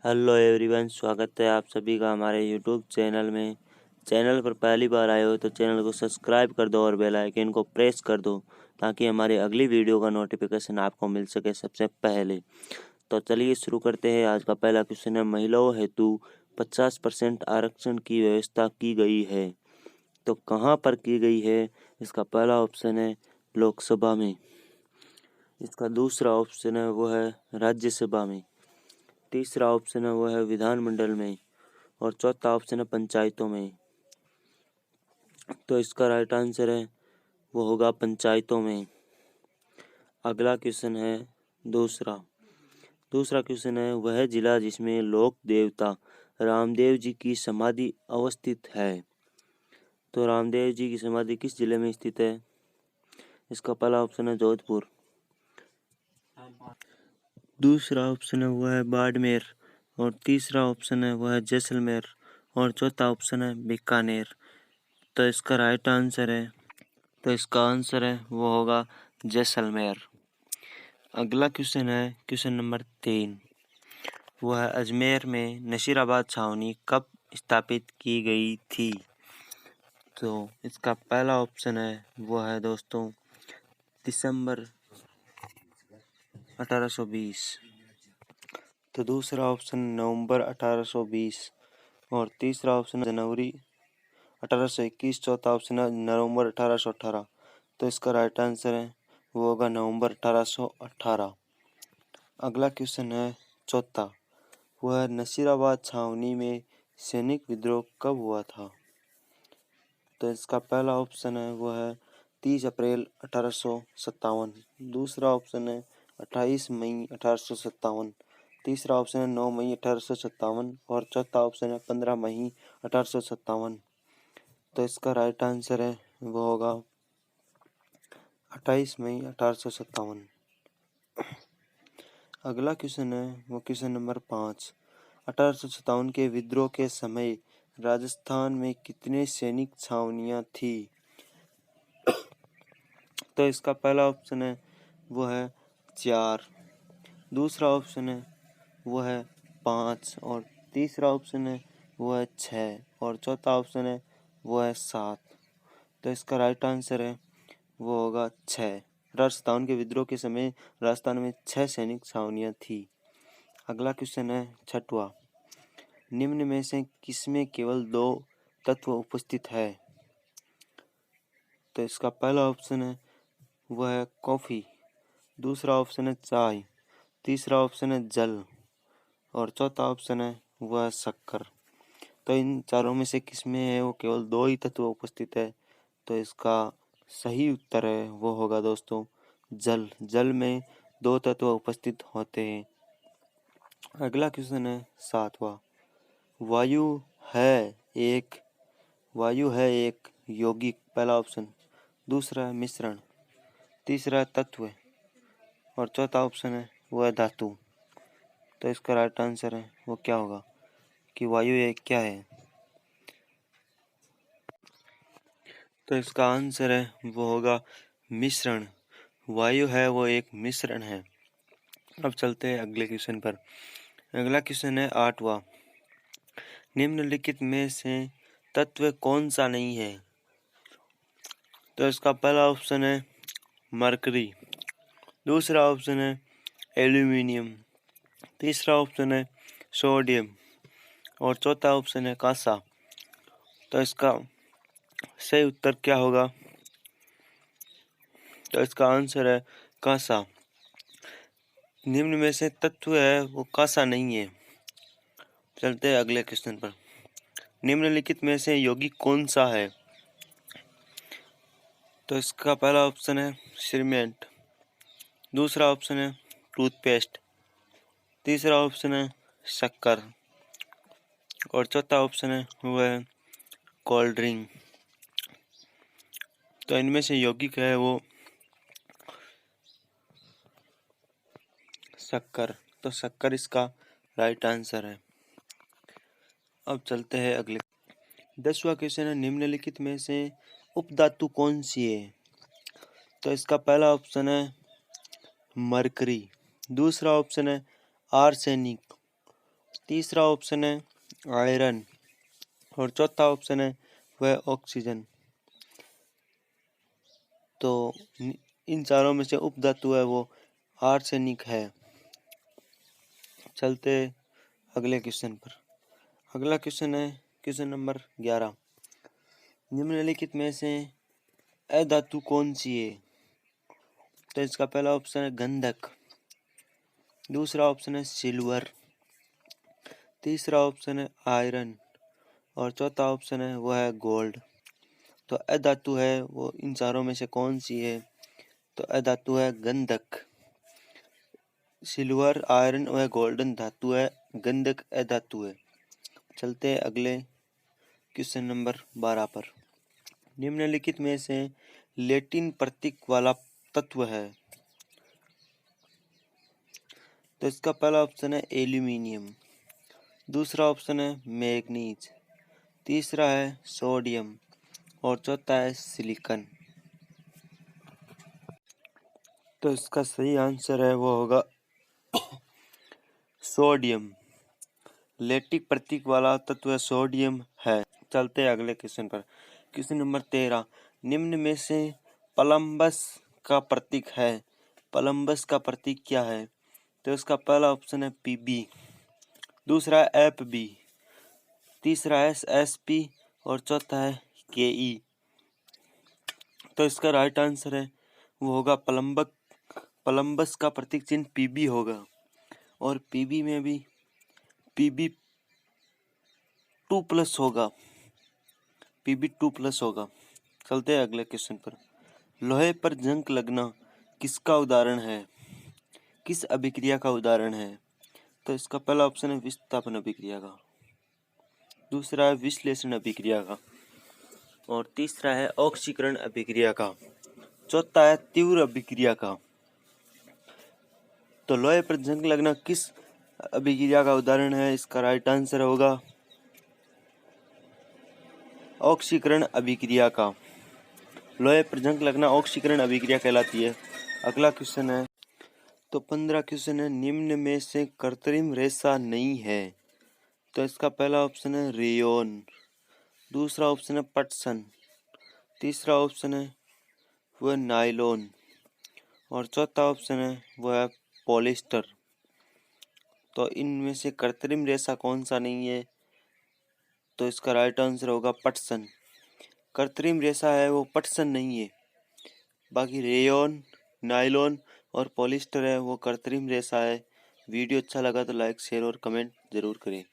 Hello everyone, स्वागत है आप सभी का हमारे यूट्यूब चैनल में। चैनल पर पहली बार आए हो तो चैनल को सब्सक्राइब कर दो और बेल आइकन को प्रेस कर दो ताकि हमारी अगली वीडियो का नोटिफिकेशन आपको मिल सके सबसे पहले। तो चलिए शुरू करते हैं। आज का पहला क्वेश्चन है, महिलाओं हेतु 50% आरक्षण की व्यवस्था की गई है, तो कहाँ पर की गई है? इसका पहला ऑप्शन है लोकसभा में, इसका दूसरा ऑप्शन है वो है राज्यसभा में, तीसरा ऑप्शन है वो है विधानमंडल में, और चौथा ऑप्शन है पंचायतों में। तो इसका राइट आंसर है वो होगा पंचायतों में। अगला क्वेश्चन है दूसरा दूसरा क्वेश्चन है, वह जिला जिसमें लोक देवता रामदेव जी की समाधि अवस्थित है। तो रामदेव जी की समाधि किस जिले में स्थित है? इसका पहला ऑप्शन है जोधपुर, दूसरा ऑप्शन है वो है बाड़मेर, और तीसरा ऑप्शन है वो है जैसलमेर, और चौथा ऑप्शन है बीकानेर। तो इसका राइट आंसर है वो होगा जैसलमेर। अगला क्वेश्चन है क्वेश्चन नंबर 3, वो है अजमेर में नशीराबाद छावनी कब स्थापित की गई थी? तो इसका पहला ऑप्शन है वो है दोस्तों दिसंबर 1820, तो दूसरा ऑप्शन नवंबर 1820, और तीसरा ऑप्शन जनवरी 1821, चौथा ऑप्शन है नवंबर 1818। तो इसका राइट आंसर है वो होगा नवंबर 1818। अगला क्वेश्चन है चौथा, वह नसीराबाद छावनी में सैनिक विद्रोह कब हुआ था? तो इसका पहला ऑप्शन है वो है 30 अप्रैल 1857, दूसरा ऑप्शन है 28 मई 1857, तीसरा ऑप्शन है 9 मई 1857, और चौथा ऑप्शन है 15 मई 1857। तो इसका राइट आंसर है वो होगा 28 मई 1857। अगला क्वेश्चन है वो क्वेश्चन नंबर 5, 1857 के विद्रोह के समय राजस्थान में कितने सैनिक छावनियां थी? तो इसका पहला ऑप्शन है वो है 4, दूसरा ऑप्शन है वो है 5, और तीसरा ऑप्शन है वो है 6, और चौथा ऑप्शन है वो है 7। तो इसका राइट आंसर है वो होगा 6। राजस्थान के विद्रोह के समय राजस्थान में 6 सैनिक छावनियां थी। अगला क्वेश्चन है छठवां, निम्न में से किसमें केवल 2 तत्व उपस्थित है? तो इसका पहला ऑप्शन है वह है कॉफी, दूसरा ऑप्शन है चाय, तीसरा ऑप्शन है जल, और चौथा ऑप्शन है वह है शक्कर। तो इन चारों में से किसमें है वो केवल 2 ही तत्व उपस्थित है? तो इसका सही उत्तर है वो होगा दोस्तों जल। जल में 2 तत्व उपस्थित होते हैं। अगला क्वेश्चन है 7वां, वायु है एक यौगिक, पहला ऑप्शन, दूसरा है मिश्रण, तीसरा है तत्व, और चौथा ऑप्शन है वो है धातु। तो इसका राइट आंसर है वो क्या होगा कि वायु एक क्या है? तो इसका आंसर है वो होगा मिश्रण। वायु है वो एक मिश्रण है। अब चलते हैं अगले क्वेश्चन पर। अगला क्वेश्चन है 8वां, निम्नलिखित में से तत्व कौन सा नहीं है? तो इसका पहला ऑप्शन है मरकरी, दूसरा ऑप्शन है एल्यूमिनियम, तीसरा ऑप्शन है सोडियम, और चौथा ऑप्शन है कांसा। तो इसका सही उत्तर क्या होगा? तो इसका आंसर है कांसा। निम्न में से तत्व है वो कांसा नहीं है। चलते हैं अगले क्वेश्चन पर। निम्नलिखित में से यौगिक कौन सा है? तो इसका पहला ऑप्शन है सीमेंट, दूसरा ऑप्शन है टूथपेस्ट, तीसरा ऑप्शन है शक्कर, और चौथा ऑप्शन है वो है कोल्ड ड्रिंक। तो इनमें से यौगिक है वो शक्कर। तो शक्कर इसका राइट आंसर है। अब चलते हैं अगले। 10वां क्वेश्चन है, निम्नलिखित में से उपधातु कौन सी है? तो इसका पहला ऑप्शन है मरकरी, दूसरा ऑप्शन है आर्सेनिक, तीसरा ऑप्शन है आयरन और चौथा ऑप्शन है वह ऑक्सीजन। तो इन चारों में से उपधातु है वो आर्सेनिक है। चलते अगले क्वेश्चन पर। अगला क्वेश्चन है क्वेश्चन नंबर 11। निम्नलिखित में से अधातु कौन सी है? तो इसका पहला ऑप्शन है गंधक, दूसरा ऑप्शन है सिल्वर, तीसरा ऑप्शन है आयरन और चौथा ऑप्शन है वह है गोल्ड। तो अधातु है वो इन चारों में से कौन सी है? तो अधातु है गंधक, सिल्वर, आयरन वह गोल्डन धातु है, गंधक अधातु है। चलते हैं अगले क्वेश्चन नंबर 12 पर। निम्नलिखित में से लैटिन प्रतीक वाला तत्व है? तो इसका पहला ऑप्शन है एल्यूमिनियम, दूसरा ऑप्शन है मैग्नीज, तीसरा है सोडियम और चौथा है सिलिकॉन। तो इसका सही आंसर है वो होगा सोडियम। लैटिन प्रतीक वाला तत्व सोडियम है। चलते हैं अगले क्वेश्चन पर। Question number 13। निम्न में से कोलंबस का प्रतीक है। कोलंबस का प्रतीक क्या है? तो इसका पहला ऑप्शन है पीबी, दूसरा है एफबी, तीसरा है एसपी और चौथा है केई। तो इसका राइट आंसर है वो होगा कोलंबस का प्रतीक चिन्ह पीबी होगा और पीबी में भी पीबी 2+ होगा, पीबी 2+ होगा। चलते हैं अगले क्वेश्चन पर। लोहे पर जंग लगना किसका उदाहरण है? किस अभिक्रिया का उदाहरण है? तो इसका पहला ऑप्शन है विस्थापन अभिक्रिया का, दूसरा है विश्लेषण अभिक्रिया का और तीसरा है ऑक्सीकरण अभिक्रिया का, चौथा है तीव्र अभिक्रिया का। तो लोहे पर जंग लगना किस अभिक्रिया का उदाहरण है? इसका राइट आंसर होगा ऑक्सीकरण अभिक्रिया का। लोहे पर जंग लगना ऑक्सीकरण अभिक्रिया कहलाती है। अगला क्वेश्चन है तो 15 क्वेश्चन है। निम्न में से कृत्रिम रेशा नहीं है? तो इसका पहला ऑप्शन है रेयोन, दूसरा ऑप्शन है पटसन, तीसरा ऑप्शन है वह नायलॉन और चौथा ऑप्शन है वह पॉलिस्टर। तो इनमें से कृत्रिम रेशा कौन सा नहीं है? तो इसका राइट आंसर होगा पटसन। कृत्रिम रेशा है वो पटसन नहीं है। बाकी रेयोन, नायलॉन और पॉलिस्टर है वो कृत्रिम रेशा है। वीडियो अच्छा लगा तो लाइक, शेयर और कमेंट जरूर करें।